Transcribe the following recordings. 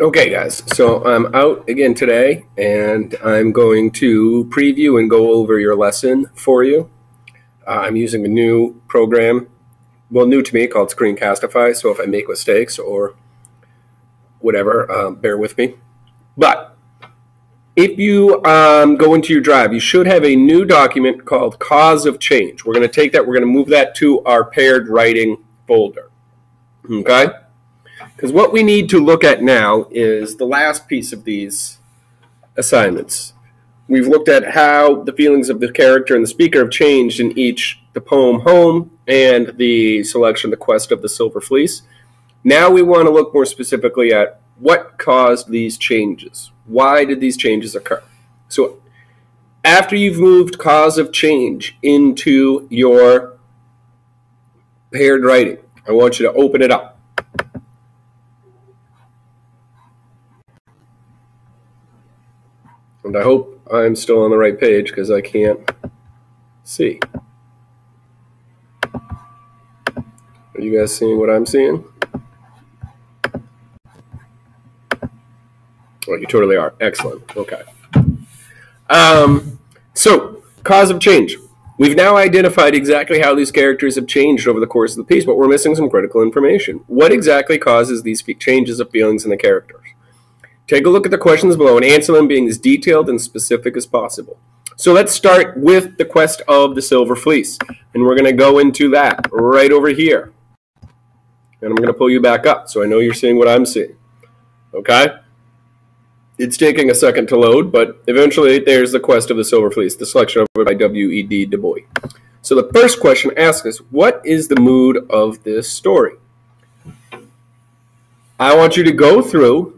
Okay, guys, so I'm out again today, and I'm going to preview and go over your lesson for you. I'm using a new program, well, new to me, called Screencastify, so if I make mistakes or whatever, bear with me. But if you go into your drive, you should have a new document called Cause of Change. We're going to take that, we're going to move that to our paired writing folder, okay? Because what we need to look at now is the last piece of these assignments. We've looked at how the feelings of the character and the speaker have changed in each, the poem Home and the selection, The Quest of the Silver Fleece. Now we want to look more specifically at what caused these changes. Why did these changes occur? So after you've moved cause of change into your paired writing, I want you to open it up. And I hope I'm still on the right page because I can't see. Are you guys seeing what I'm seeing? Oh, you totally are. Excellent. Okay. So, cause of change. We've now identified exactly how these characters have changed over the course of the piece, but we're missing some critical information. What exactly causes these changes of feelings in the characters? Take a look at the questions below and answer them being as detailed and specific as possible. So let's start with the Quest of the Silver Fleece. And we're going to go into that right over here. And I'm going to pull you back up so I know you're seeing what I'm seeing. Okay? It's taking a second to load, but eventually there's the Quest of the Silver Fleece, the selection of it by W.E.D. Du Bois. So the first question asks us, what is the mood of this story? I want you to go through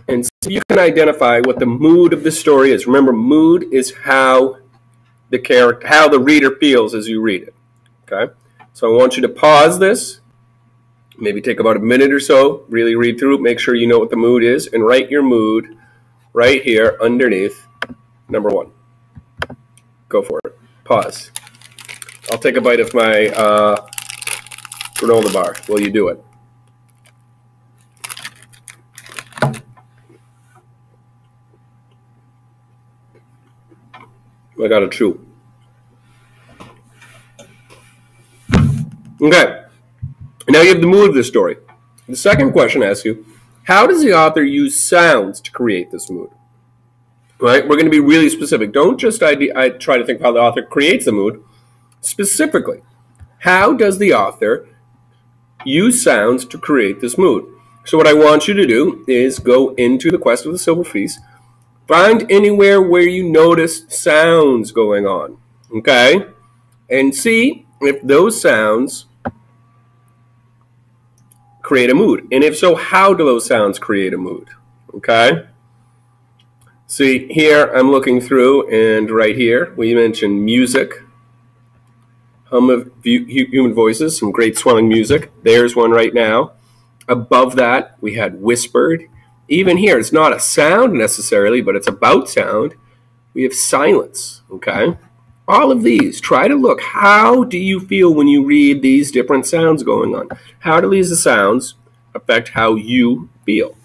and see if you can identify what the mood of the story is. Remember, mood is how the reader feels as you read it. Okay? So I want you to pause this, maybe take about a minute or so, really read through it, make sure you know what the mood is, and write your mood right here underneath number 1. Go for it. Pause. I'll take a bite of my granola bar while you do it. I got to chew. Okay. Now you have the mood of the story. The second question asks you, how does the author use sounds to create this mood? Right? We're going to be really specific. Don't just try to think of how the author creates the mood. Specifically, how does the author use sounds to create this mood? So what I want you to do is go into the Quest of the Silver Fleece. Find anywhere where you notice sounds going on, okay? And see if those sounds create a mood. And if so, how do those sounds create a mood, okay? See, here I'm looking through, and right here we mentioned music, hum of human voices, some great swelling music. There's one right now. Above that, we had whispered. Even here, it's not a sound necessarily, but it's about sound. We have silence, okay? All of these, try to look. How do you feel when you read these different sounds going on? How do these sounds affect how you feel?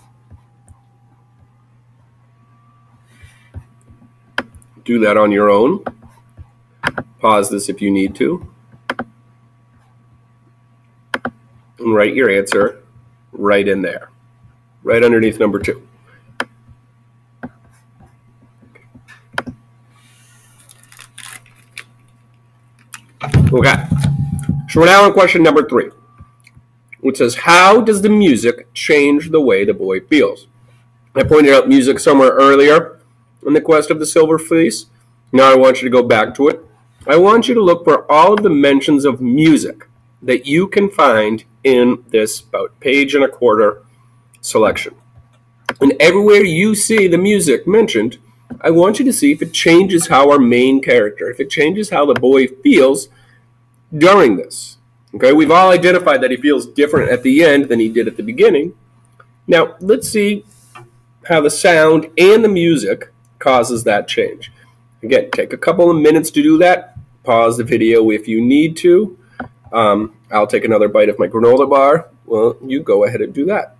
Do that on your own. Pause this if you need to. And write your answer right in there. Right underneath number 2. Okay. So we're now on question number 3, which says, how does the music change the way the boy feels? I pointed out music somewhere earlier in the Quest of the Silver Fleece. Now I want you to go back to it. I want you to look for all of the mentions of music that you can find in this about page and a quarter selection. And everywhere you see the music mentioned, I want you to see if it changes how our main character, if it changes how the boy feels during this. Okay, we've all identified that he feels different at the end than he did at the beginning. Now, let's see how the sound and the music causes that change. Again, take a couple of minutes to do that. Pause the video if you need to. I'll take another bite of my granola bar. Well, you go ahead and do that.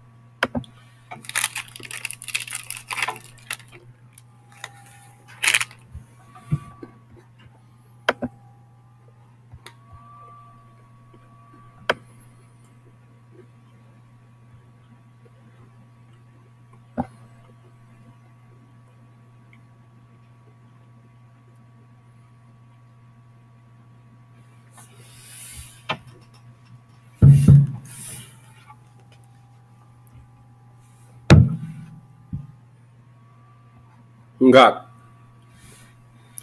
Okay.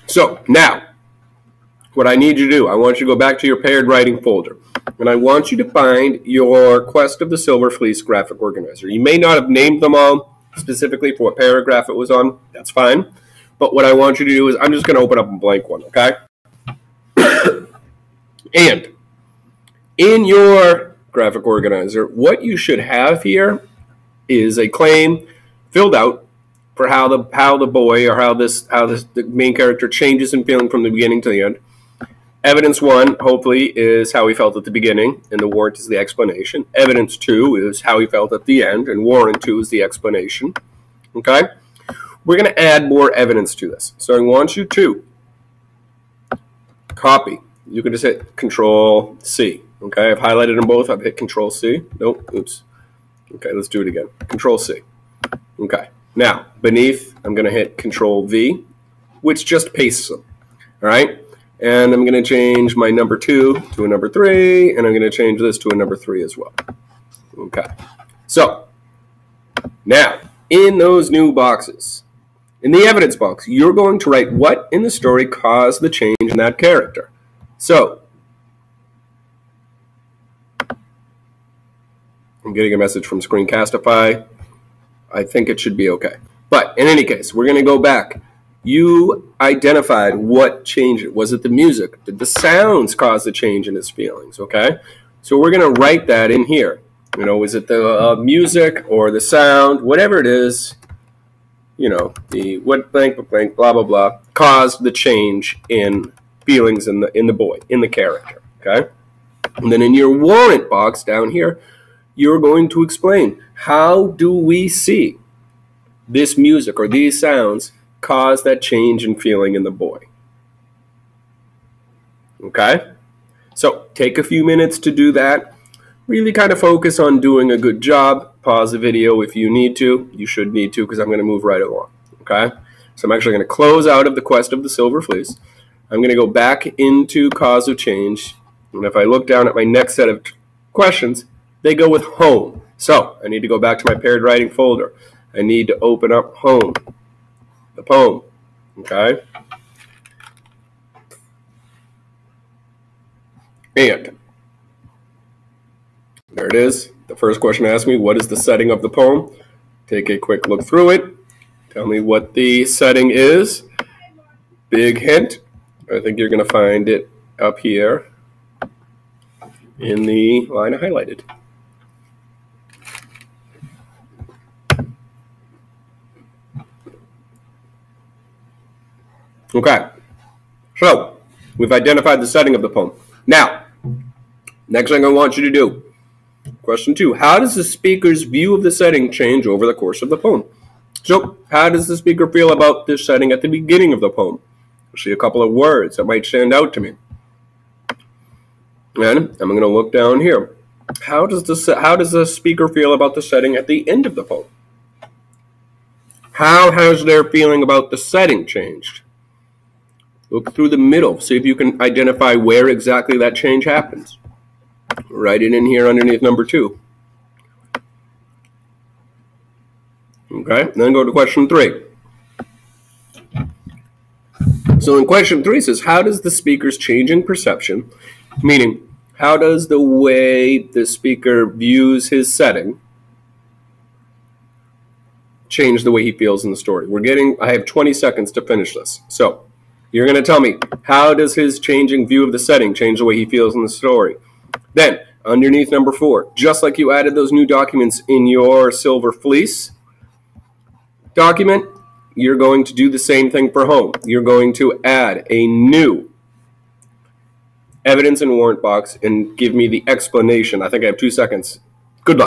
So now, what I need you to do, I want you to go back to your paired writing folder, and I want you to find your Quest of the Silver Fleece graphic organizer. You may not have named them all specifically for what paragraph it was on. That's fine. But what I want you to do is I'm just going to open up a blank one, okay? And in your graphic organizer, what you should have here is a claim filled out for how the boy or how the main character changes in feeling from the beginning to the end. Evidence 1, hopefully, is how he felt at the beginning, and the warrant is the explanation. Evidence 2 is how he felt at the end, and warrant 2 is the explanation. Okay? We're going to add more evidence to this. So I want you to copy. You can just hit Control-C. Okay? I've highlighted them both. I've hit Control-C. Nope. Oops. Okay, let's do it again. Control-C. Okay. Now, beneath, I'm going to hit Control-V, which just pastes them. All right? And I'm going to change my number 2 to a number 3, and I'm going to change this to a number 3 as well. Okay. So, now, in those new boxes, in the evidence box, you're going to write what in the story caused the change in that character. So, I'm getting a message from Screencastify. I think it should be okay. But, in any case, we're going to go back. You identified what changed it. Was it the music? Did the sounds cause the change in his feelings? Okay, so we're going to write that in here. You know, is it the music or the sound? Whatever it is, you know, the what blank blah blah blah caused the change in feelings in the boy, in the character. Okay, and then in your warrant box down here, you're going to explain how do we see this music or these sounds cause that change in feeling in the boy. Okay? So take a few minutes to do that. Really kind of focus on doing a good job. Pause the video if you need to. You should need to because I'm going to move right along. Okay? So I'm actually going to close out of the Quest of the Silver Fleece. I'm going to go back into Cause of Change. And if I look down at my next set of questions, they go with home. So I need to go back to my paired writing folder. I need to open up home. The poem, okay? And there it is. The first question asked me, what is the setting of the poem? Take a quick look through it. Tell me what the setting is. Big hint. I think you're going to find it up here in the line I highlighted. Okay, so we've identified the setting of the poem. Now, next thing I want you to do, question 2, how does the speaker's view of the setting change over the course of the poem? So, how does the speaker feel about this setting at the beginning of the poem? I'll see a couple of words that might stand out to me. And I'm going to look down here. How does the speaker feel about the setting at the end of the poem? How has their feeling about the setting changed? Look through the middle. See if you can identify where exactly that change happens. Write it in here underneath number 2. Okay, then go to question 3. So in question 3 it says, how does the speaker's changing perception, meaning how does the way the speaker views his setting change the way he feels in the story? I have 20 seconds to finish this. So you're going to tell me, how does his changing view of the setting change the way he feels in the story? Then, underneath number 4, just like you added those new documents in your Silver Fleece document, you're going to do the same thing for home. You're going to add a new evidence and warrant box and give me the explanation. I think I have 2 seconds